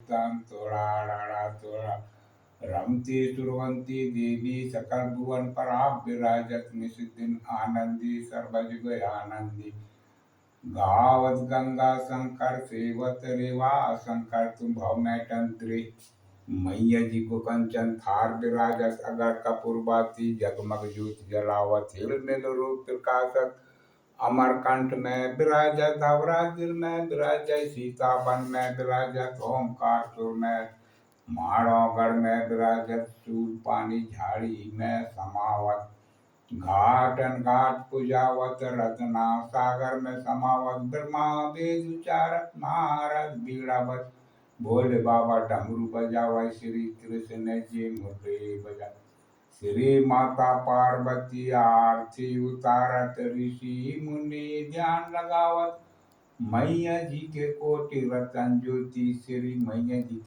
उत्तम तोड़ा राड़ा तोड़ा रमती सुरवंती देवी सकल भुवन पर आप विराजत निशिदिन आनंदी सर्वजग आनंदी गावत गंगा शंकर सेवत रेवा शंकर तुम भव में तंत्री मैया जी को कंचन थार विराजत अगर कपूर बाती जगमग ज्योत जलावत हिल मिल रूप प्रकाशक अमरकंठ में विराजत धवरागिर में विराजय सीता बन में विराजत ओमकार सुर में माड़ोगढ़ में विराजत सूर पानी झाड़ी में समावत घाटन घाट पुजावत रत्ना सागर में समावत ब्रह्मा वेद उचारत नारद बीड़ावत भोले बाबा डमरू बजावै श्री कृष्ण जी मुरली बजा श्री माता पार्वती आरती उतारत ऋषि मुनि ध्यान लगावत मैया जी के कोटि रतन ज्योति श्री मैया जी